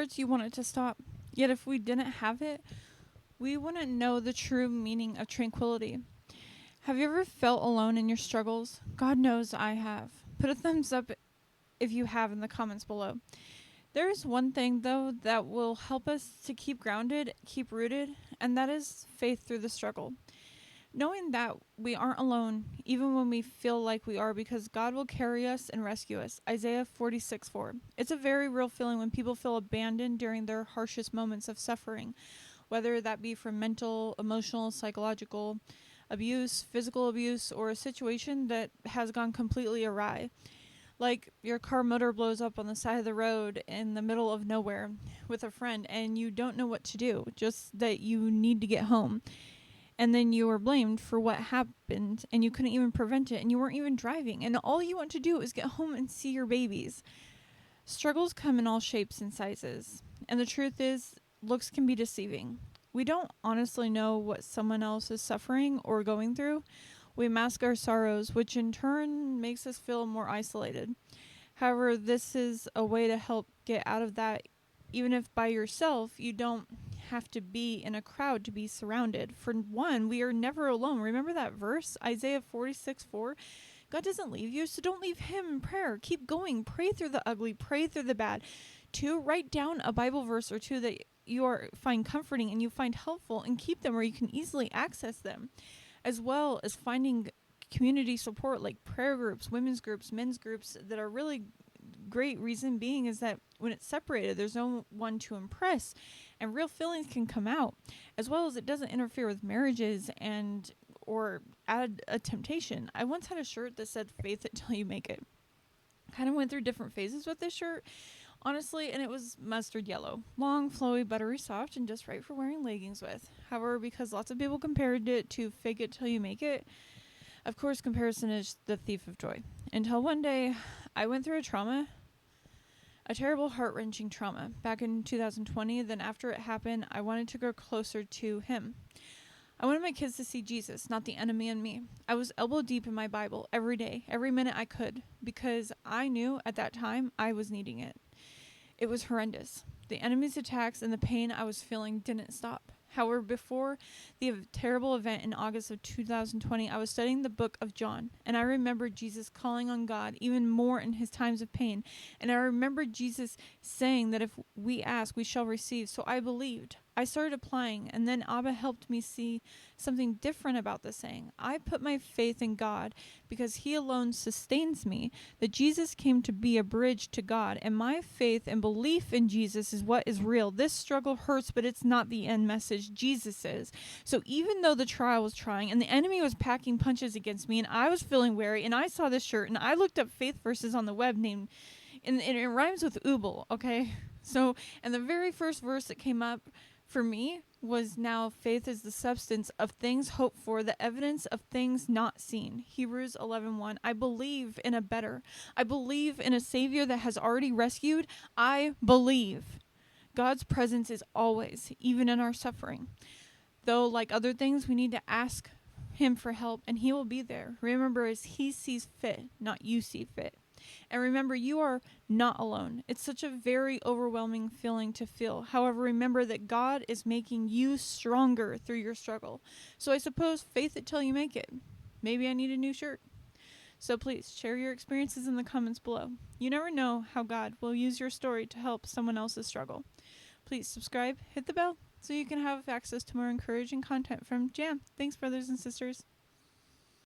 hurts, you want it to stop. Yet if we didn't have it, we wouldn't know the true meaning of tranquility. Have you ever felt alone in your struggles? God knows I have. Put a thumbs up if you have in the comments below. There is one thing, though, that will help us to keep grounded, keep rooted, and that is faith through the struggle. Knowing that we aren't alone, even when we feel like we are, because God will carry us and rescue us. Isaiah 46:4. It's a very real feeling when people feel abandoned during their harshest moments of suffering, whether that be from mental, emotional, psychological abuse, physical abuse, or a situation that has gone completely awry. Like your car motor blows up on the side of the road in the middle of nowhere with a friend and you don't know what to do, just that you need to get home. And then you were blamed for what happened and you couldn't even prevent it and you weren't even driving. And all you want to do is get home and see your babies. Struggles come in all shapes and sizes. And the truth is, looks can be deceiving. We don't honestly know what someone else is suffering or going through. We mask our sorrows, which in turn makes us feel more isolated. However, this is a way to help get out of that. Even if by yourself, you don't have to be in a crowd to be surrounded. For one, we are never alone. Remember that verse, Isaiah 46:4? God doesn't leave you, so don't leave him in prayer. Keep going. Pray through the ugly. Pray through the bad. 2, write down a Bible verse or two that you find comforting and you find helpful and keep them where you can easily access them, as well as finding community support like prayer groups, women's groups, men's groups that are really great. Reason being is that when it's separated, there's no one to impress and real feelings can come out, as well as it doesn't interfere with marriages and or add a temptation. I once had a shirt that said faith it till you make it. Kind of went through different phases with this shirt, honestly, and it was mustard yellow. Long, flowy, buttery soft, and just right for wearing leggings with. However, because lots of people compared it to fake it till you make it, of course, comparison is the thief of joy. Until one day, I went through a terrible heart-wrenching trauma back in 2020. Then after it happened, I wanted to grow closer to him. I wanted my kids to see Jesus, not the enemy in me. I was elbow deep in my Bible every day, every minute I could, because I knew at that time I was needing it. It was horrendous. The enemy's attacks and the pain I was feeling didn't stop. However, before the terrible event in August of 2020, I was studying the book of John, and I remembered Jesus calling on God even more in his times of pain. And I remembered Jesus saying that if we ask, we shall receive. So I believed. I started applying, and then Abba helped me see something different about the saying. I put my faith in God because he alone sustains me, that Jesus came to be a bridge to God, and my faith and belief in Jesus is what is real. This struggle hurts, but it's not the end message. Jesus is. So even though the trial was trying, and the enemy was packing punches against me, and I was feeling weary, and I saw this shirt, and I looked up faith verses on the web named, and it rhymes with Ubel, okay? So, and the very first verse that came up for me was, now faith is the substance of things hoped for, the evidence of things not seen. Hebrews 11:1. I believe in a better. I believe in a Savior that has already rescued. I believe. God's presence is always, even in our suffering. Though, like other things, we need to ask him for help, and he will be there. Remember, as he sees fit, not you see fit. And remember, you are not alone. It's such a very overwhelming feeling to feel. However, remember that God is making you stronger through your struggle. So I suppose faith it till you make it. Maybe I need a new shirt. So please share your experiences in the comments below. You never know how God will use your story to help someone else's struggle. Please subscribe, hit the bell, so you can have access to more encouraging content from Jam. Thanks, brothers and sisters.